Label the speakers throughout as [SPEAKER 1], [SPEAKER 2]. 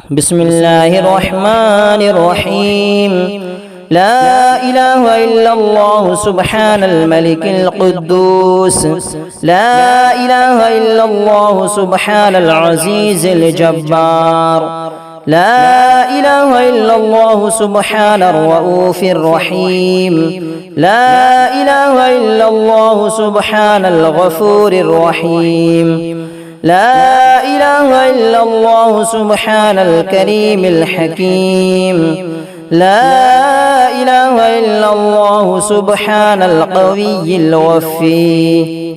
[SPEAKER 1] بسم الله الرحمن الرحيم. لا إله إلا الله سبحان الملك القدوس. لا إله إلا الله سبحان العزيز الجبار. لا إله إلا الله سبحان الرؤوف الرحيم. لا إله إلا الله سبحان الغفور الرحيم. لا إله إلا الله سبحان الكريم الحكيم. لا إله إلا الله سبحان القوي الوفي.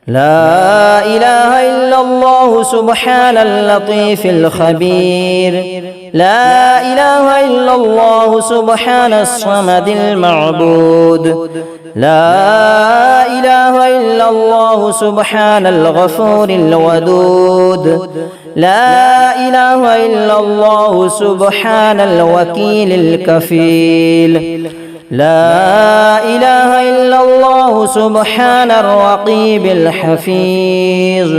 [SPEAKER 1] لا إله إلا الله سبحان اللطيف الخبير. لا إله إلا الله سبحان الصمد المعبود. لا إله إلا الله سبحان الغفور الودود. لا إله إلا الله سبحان الوكيل الكفيل. لا إله إلا الله سبحان الرقيب الحفيظ.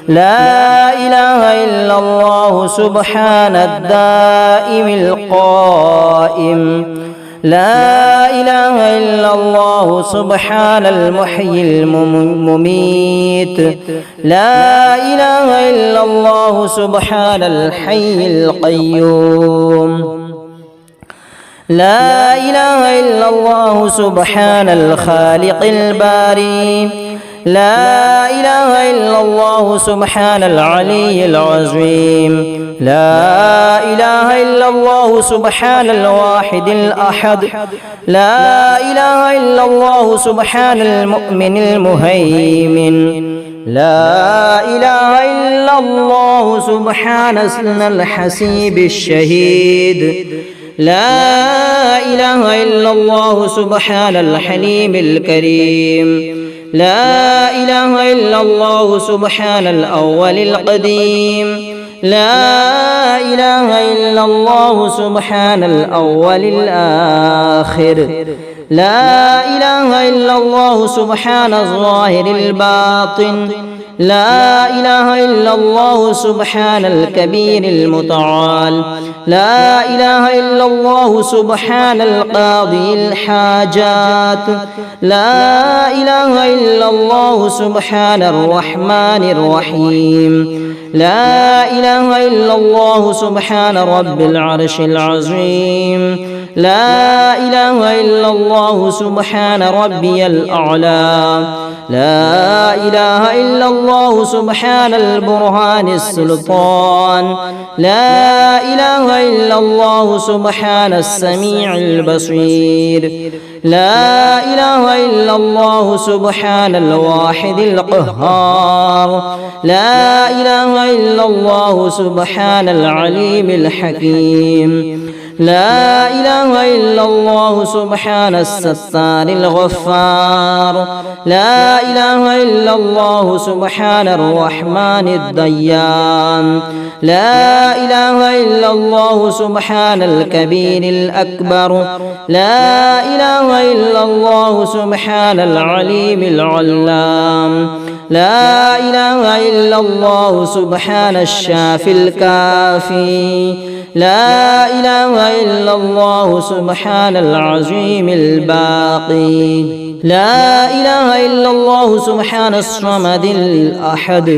[SPEAKER 1] لا إله إلا الله سبحان الدائم القائم. لا إله إلا الله سبحان المحيي المميت. لا إله إلا الله سبحان الحي القيوم. لا إله إلا الله سبحان الخالق الباري. لا إله إلا الله سبحان العلي العظيم. لا إله إلا الله سبحان الواحد الأحد. لا إله إلا الله سبحان المؤمن المهيمن. لا إله إلا الله سبحان الحسيب الشهيد. لا إله إلا الله سبحان الحليم الكريم. لا إله إلا الله سبحان الأول القديم. لا إله إلا الله سبحان الأول الآخر. لا إله إلا الله سبحان الظاهر الباطن. لا إله إلا الله سبحان الكبير المتعال. لا إله إلا الله سبحان القاضي الحاجات. لا إله إلا الله سبحان الرحمن الرحيم. لا إله إلا الله سبحان رب العرش العظيم. لا إله إلا الله سبحان ربي الأعلى. لا إله إلا الله سبحان البرهان السلطان. لا إله إلا الله سبحان السميع البصير. لا إله إلا الله سبحان الواحد القهار. لا إله إلا الله سبحان العليم الحكيم. لا إله إلا الله سبحان الستار الغفار. لا إله إلا الله سبحان الرحمن الديان. لا إله إلا الله سبحان الكبير الأكبر. لا إله إلا الله سبحان العليم العلام. لا إله إلا الله سبحان الشافي الكافي. لا إله إلا الله سبحان العظيم الباقي. لا إله إلا الله سبحان الصمد الأحد.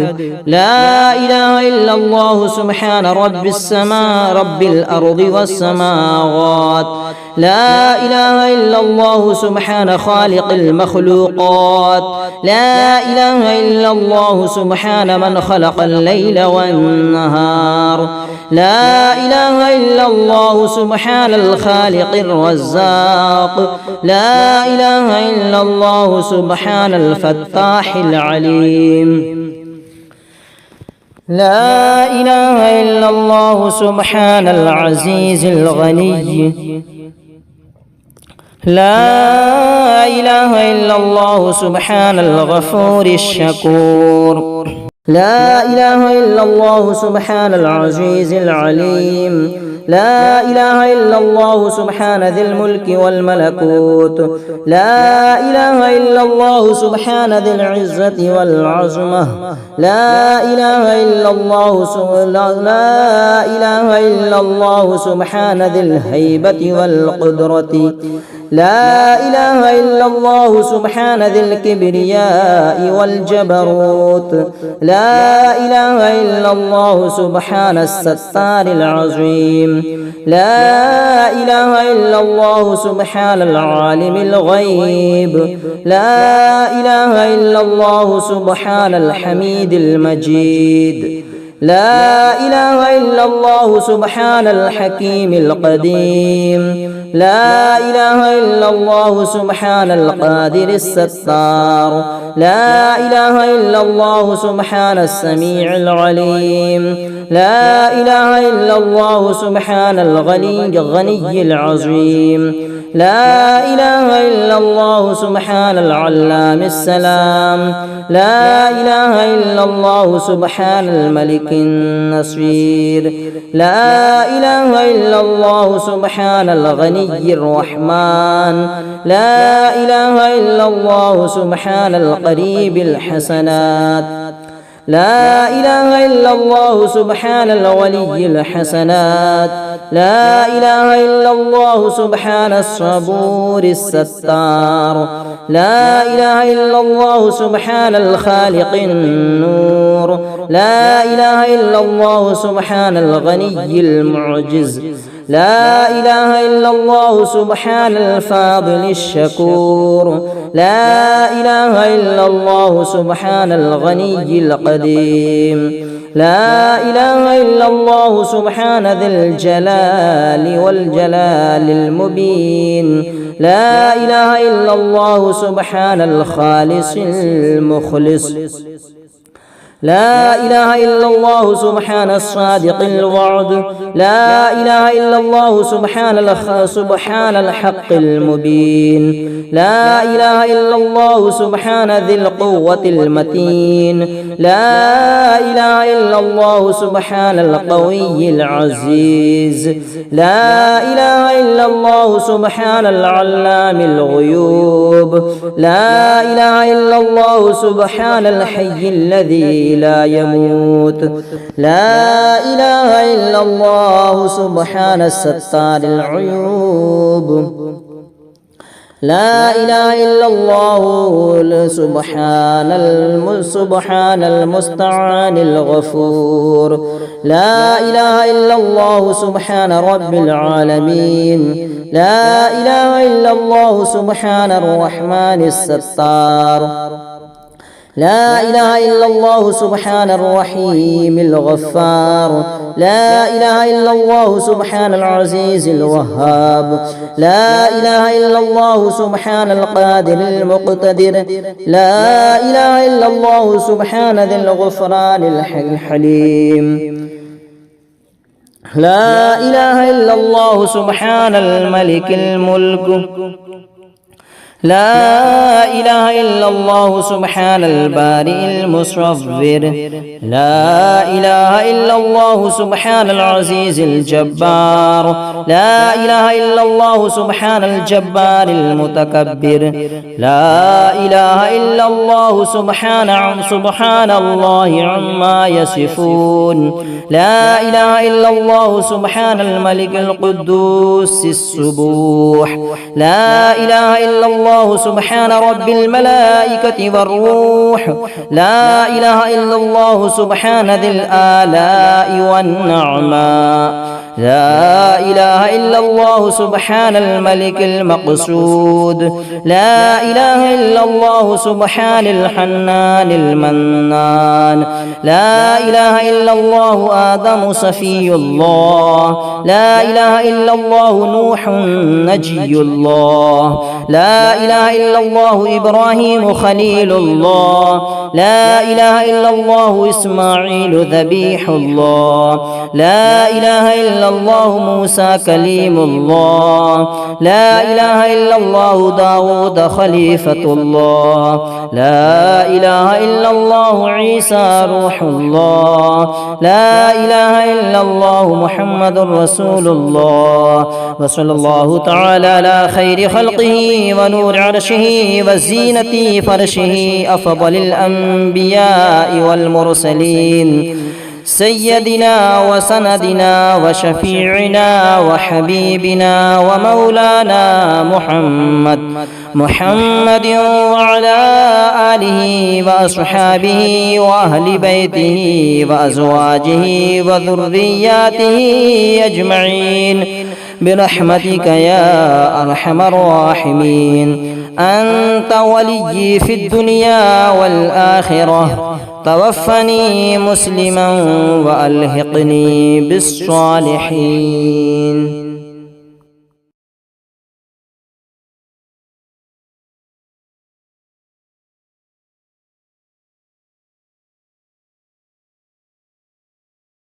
[SPEAKER 1] لا إله إلا الله سبحان رب السماء رب الأرض والسماوات. لا إله إلا الله سبحان خالق المخلوقات. لا إله إلا الله سبحان من خلق الليل والنهار. لا إله إلا الله سبحان الخالق الرزاق. لا إله إلا الله سبحان الفتاح العليم. لا إله إلا الله سبحان العزيز الغني. لا إله إلا الله سبحان الغفور الشكور. لا إله إلا الله سبحان العزيز العليم. لا إله إلا الله سبحان ذي الملك والملكوت. لا إله إلا الله سبحان ذي العزة والعظمة. لا إله إلا الله سبحان ذي الهيبة والقدرة. لا إله إلا الله سبحان ذي الكبرياء والجبروت. لا إله إلا الله سبحان الستار العظيم. لا إله إلا الله سبحان العالم الغيب. لا إله إلا الله سبحان الحميد المجيد. لا إله إلا الله سبحان الحكيم القديم. لا إله إلا الله سبحان القادر الستار. لا إله إلا الله سبحان السميع العليم. لا إله إلا الله سبحان الغني العظيم. لا إله إلا الله سبحان العلام السلام. لا إله إلا الله سبحان الملك النصير. لا إله إلا الله سبحان الغني الرحمن. لا إله إلا الله سبحان القريب الحسنات. لا إله إلا الله سبحان الولي الحسنات. لا إله إلا الله سبحان الصبور الستار. لا إله إلا الله سبحان الخالق النور. لا إله إلا الله سبحان الغني المعجز. لا إله إلا الله سبحان الفاضل الشكور. لا إله إلا الله سبحان الغني القديم. لا إله إلا الله سبحان ذي الجلال والجلال المبين. لا إله إلا الله سبحان الخالص المخلص. لا إله إلا الله سبحان الصادق الوعد. لا إله إلا الله سبحان الحق المبين. لا إله إلا الله سبحان ذي القوة المتين. لا إله إلا الله سبحان القوي العزيز. لا إله إلا الله سبحان العلام الغيوب. لا إله إلا الله سبحان الحي الذي لا يموت. لا إله إلا الله سبحان الستار العيوب. لا إله إلا الله سبحان المستعان الغفور. لا إله إلا الله سبحان رب العالمين. لا إله إلا الله سبحان الرحمن الستار. لا إله إلا الله سبحان الرحيم الغفار. لا إله إلا الله سبحان العزيز الوهاب. لا إله إلا الله سبحان القادر المقتدر. لا إله إلا الله سبحان ذي الغفران الحليم. لا إله إلا الله سبحان الملك الملك. لا إله إلا الله سبحان البارئ المصور. لا إله إلا الله سبحان العزيز الجبار. لا إله إلا الله سبحان الجبار المتكبر. لا إله إلا الله سبحان الله عما يصفون. لا إله إلا الله سبحان الملك القدوس السبوح. لا إله إلا الله سبحان رب الملائكة والروح. لا إله إلا الله سبحان ذي الآلاء والنعماء. لا إله إلا الله سبحان الملك المقصود. لا إله إلا الله سبحان الحنان المنان. لا إله إلا الله آدم صفي الله. لا إله إلا الله نوح نجي الله. لا إله إلا الله إبراهيم خليل الله، لا إله إلا الله إسماعيل ذبيح الله، لا إله إلا الله موسى كليم الله، لا إله إلا الله داود خليفة الله، لا إله إلا الله عيسى روح الله، لا إله إلا الله محمد رسول الله. وصلى الله تعالى على خير خلقه ونور عرشه وزينة فرشه أفضل الأنبياء والمرسلين سيدنا وسندنا وشفيعنا وحبيبنا ومولانا محمد وعلى آله وأصحابه وأهل بيته وأزواجه وذرياته أجمعين برحمتك يا أرحم الراحمين. أنت ولي في الدنيا والآخرة، توفني مسلما وألحقني بالصالحين.